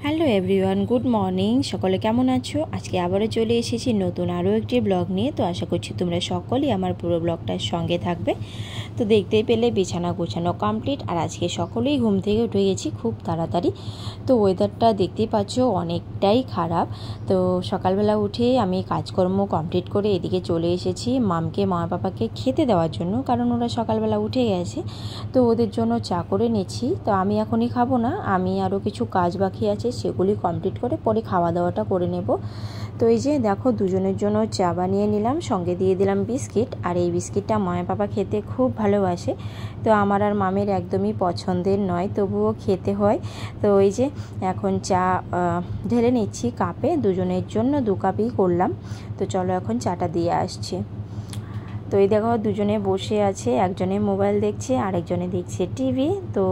Hello everyone, good morning. সকলে কেমন আছো? আজকে আবারও চলে এসেছি নতুন আরও একটি ব্লগ নিয়ে। তো আশা করছি তোমরা সকলেই আমার পুরো ব্লগটার সঙ্গে থাকবে। তো দেখতেই পেলে বিছানা গোছানো কমপ্লিট, আর আজকে সকলেই ঘুম থেকে উঠে গেছি খুব তাড়াতাড়ি। তো ওয়েদারটা দেখতেই পাচ্ছ অনেকটাই খারাপ। তো সকালবেলা উঠে আমি কাজকর্ম কমপ্লিট করে এদিকে চলে এসেছি মামকে মা বাবাকে খেতে দেওয়ার জন্য, কারণ ওরা সকালবেলা উঠে গেছে। তো ওদের জন্য চা করে নিচ্ছি। তো আমি এখনই খাবো না, আমি আরও কিছু কাজ বাকি আছে সেগুলি কমপ্লিট করে পরে খাওয়া দাওয়াটা করে নেব। তো এই যে দেখো দুজনের জন্য চা বানিয়ে নিলাম, সঙ্গে দিয়ে দিলাম বিস্কিট। আর এই বিস্কিটটা মা বাবা খেতে খুব ভালোবাসে। তো আমার আর মামের একদমই পছন্দের নয়, তবুও খেতে হয়। তো এই যে এখন চা ঢেলে নিচ্ছি কাপে, দুজনের জন্য 2 কাপই করলাম। তো চলো এখন চাটা দিয়ে আসছি। তো এই দেখো দুজনে বসে আছে, একজনে মোবাইল দেখছে আর একজনে দেখছে টিভি। তো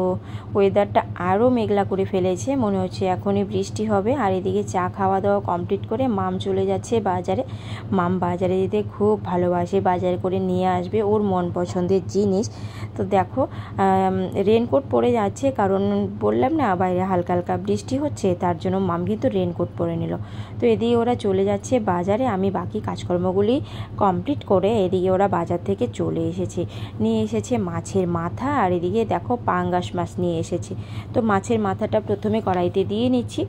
ওয়েদারটা আরও মেঘলা করে ফেলেছে, মনে হচ্ছে এখনই বৃষ্টি হবে। আর এদিকে চা খাওয়া দাওয়া কমপ্লিট করে মাম চলে যাচ্ছে বাজারে। মাম বাজারে যেতে খুব ভালোবাসে, বাজার করে নিয়ে আসবে ওর মন পছন্দের জিনিস। তো দেখো রেনকোট পরে যাচ্ছে, কারণ বললাম না বাইরে হালকা হালকা বৃষ্টি হচ্ছে, তার জন্য মাম কিন্তু রেনকোট পরে নিল। তো এদিকে ওরা চলে যাচ্ছে বাজারে, আমি বাকি কাজকর্মগুলি কমপ্লিট করে এদিকে ওরা বাজার থেকে চলে এসেছে। নিয়ে এসেছে মাছের মাথা, আর এদিকে দেখো পাঙ্গাস মাছ নিয়ে এসেছে। তো মাছের মাথাটা প্রথমে কড়াইতে দিয়ে নিচ্ছি।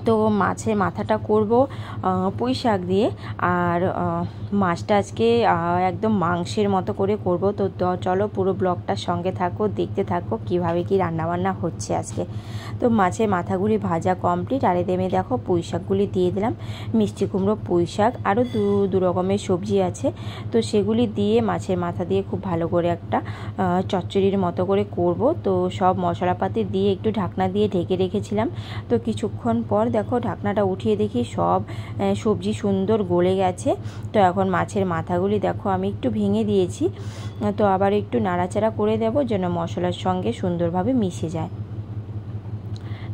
তো মাছের মাথাটা করব পুঁই শাক দিয়ে, আর মাছটা আজকে একদম মাংসের মতো করে করব। তো চলো পুরো ব্লগটার সঙ্গে থাকো, দেখতে থাকো কিভাবে কি রান্নাবান্না হচ্ছে আজকে। তো মাছের মাথাগুলি ভাজা কমপ্লিট, আর এতে আমি দেখো পুঁই শাকগুলি দিয়ে দিলাম, মিষ্টি কুমড়ো, পুঁই শাক, আরও দু রকমের সবজি আছে। তো সেগুলি দিয়ে মাছের মাথা দিয়ে খুব ভালো করে একটা চচ্চড়ির মতো করে করব। তো সব মশলাপাতি দিয়ে একটু ঢাকনা দিয়ে ঢেকে রেখেছিলাম। তো কিছুক্ষণ পর দেখো ঢাকনাটা উঠিয়ে দেখি সব সবজি সুন্দর গলে গেছে। তো এখন মাছের মাথাগুলি দেখো আমি একটু ভেঙে দিয়েছি। তো আবার একটু নাড়াচাড়া করে দেব যেন মশলার সঙ্গে সুন্দরভাবে মিশে যায়।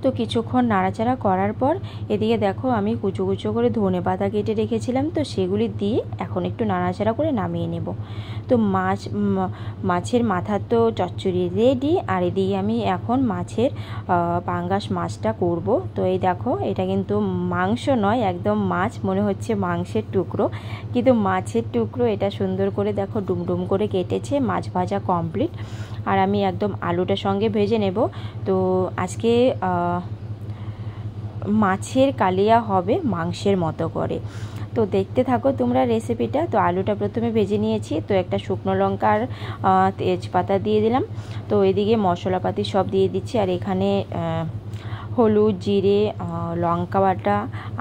তো কিছুক্ষণ নাড়াচাড়া করার পর এদিকে দেখো আমি কুচো কুচো করে ধনে পাতা কেটে রেখেছিলাম, তো সেগুলি দিয়ে এখন একটু নাড়াচাড়া করে নামিয়ে নেব। তো মাছের মাথা তো চচ্চড়ি রেডি। আর এদিকে আমি এখন মাছের পাঙ্গাস মাছটা করব। তো এই দেখো এটা কিন্তু মাংস নয়, একদম মাছ, মনে হচ্ছে মাংসের টুকরো কিন্তু মাছের টুকরো। এটা সুন্দর করে দেখো ডুমডুম করে কেটেছে। মাছ ভাজা কমপ্লিট, আর আমি একদম আলুটার সঙ্গে ভেজে নেব। তো আজকে মাছের কালিয়া হবে মাংসের মতো করে। তো দেখতে থাকো তোমরা রেসিপিটা। তো আলুটা প্রথমে ভেজে নিয়েছি, তো একটা শুকনো লঙ্কার তেজপাতা দিয়ে দিলাম। তো এদিকে মশলাপাতি সব দিয়ে দিচ্ছি, আর এখানে হলুদ, জিরে, লঙ্কা বাটা,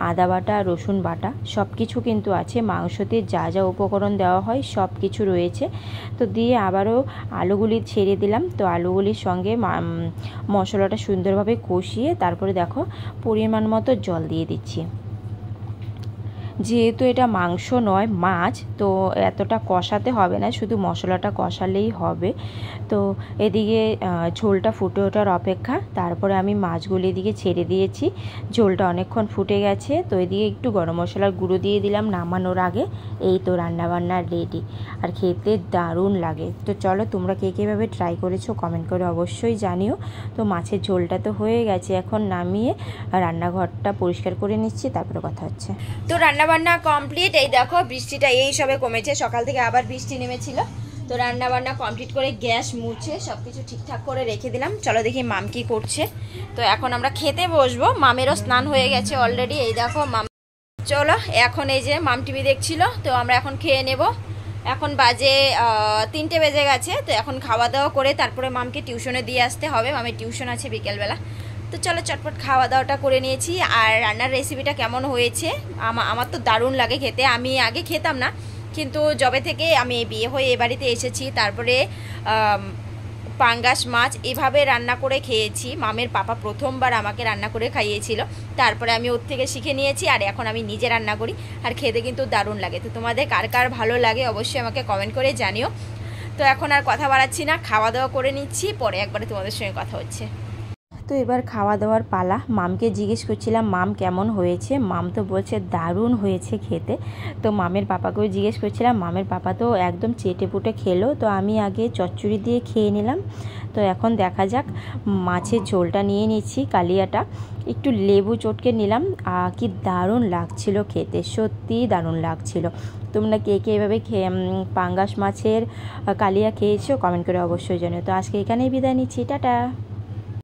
আদা বাটা, রসুন বাটা সব কিছু কিন্তু আছে। মাংসতে যা যা উপকরণ দেওয়া হয় সব কিছু রয়েছে। তো দিয়ে আবারও আলুগুলি ছেড়ে দিলাম। তো আলুগুলির সঙ্গে মশলাটা সুন্দরভাবে কষিয়ে তারপরে দেখো পরিমাণ মতো জল দিয়ে দিচ্ছি। যেহেতু এটা মাংস নয় মাছ, তো এতটা কষাতে হবে না, শুধু মশলাটা কষালেই হবে। তো এদিকে ঝোলটা ফুটে ওঠার অপেক্ষা, তারপরে আমি মাছগুলি এদিকে ছেড়ে দিয়েছি। ঝোলটা অনেকক্ষণ ফুটে গেছে। তো এদিকে একটু গরম মশলার গুঁড়ো দিয়ে দিলাম নামানোর আগে। এই তো রান্নাবান্না রেডি, আর খেতে দারুণ লাগে। তো চলো তোমরা কে কীভাবে ট্রাই করেছো কমেন্ট করে অবশ্যই জানিও। তো মাছের ঝোলটা তো হয়ে গেছে, এখন নামিয়ে রান্নাঘরটা পরিষ্কার করে নিচ্ছি, তারপরে কথা হচ্ছে। তো রান্নাবান্না কমপ্লিট। এই দেখো বৃষ্টিটা এই সবে কমেছে, সকাল থেকে আবার বৃষ্টি নেমেছিল। তো রান্নাবান্না কমপ্লিট করে গ্যাস মুছে সব কিছু ঠিকঠাক করে রেখে দিলাম। চলো দেখি মাম কি করছে। তো এখন আমরা খেতে বসবো, মামেরও স্নান হয়ে গেছে অলরেডি। এই দেখো মাম, চলো এখন এই যে মাম টিভি দেখছিল, তো আমরা এখন খেয়ে নেব। এখন বাজে 3টে বেজে গেছে। তো এখন খাওয়া দাওয়া করে তারপরে মামকে টিউশনে দিয়ে আসতে হবে, মামের টিউশন আছে বিকেলবেলা। তো চলো চটপট খাওয়া দাওয়াটা করে নিয়েছি। আর রান্নার রেসিপিটা কেমন হয়েছে, আমার তো দারুণ লাগে খেতে। আমি আগে খেতাম না, কিন্তু যবে থেকে আমি বিয়ে হয়ে এ বাড়িতে এসেছি তারপরে পাঙ্গাস মাছ এভাবে রান্না করে খেয়েছি। মামের পাপা প্রথমবার আমাকে রান্না করে খাইয়েছিল, তারপরে আমি ওর থেকে শিখে নিয়েছি, আর এখন আমি নিজে রান্না করি, আর খেতে কিন্তু দারুণ লাগে। তো তোমাদের কার কার ভালো লাগে অবশ্যই আমাকে কমেন্ট করে জানিও। তো এখন আর কথা বাড়াচ্ছি না, খাওয়া দাওয়া করে নিচ্ছি, পরে একবারে তোমাদের সঙ্গে কথা হচ্ছে। তো এবার খাওয়া দাওয়ার পালা। মামকে জিজ্ঞেস করছিলাম মাম কেমন হয়েছে, মাম তো বলছে দারুণ হয়েছে খেতে। তো মামের পাপাকেও জিজ্ঞেস করছিলাম, মামের পাপা তো একদম চেটে পুটে খেলো। তো আমি আগে চচ্চড়ি দিয়ে খেয়ে নিলাম। তো এখন দেখা যাক, মাছের ঝোলটা নিয়ে নিচ্ছি, কালিয়াটা একটু লেবু চটকে নিলাম। কি দারুণ লাগছিল খেতে, সত্যিই দারুণ লাগছিল। তোমরা কে কে এভাবে পাঙ্গাস মাছের কালিয়া খেয়েছো কমেন্ট করে অবশ্যই জানিও। তো আজকে এখানেই বিদায় নিচ্ছি, টাটা।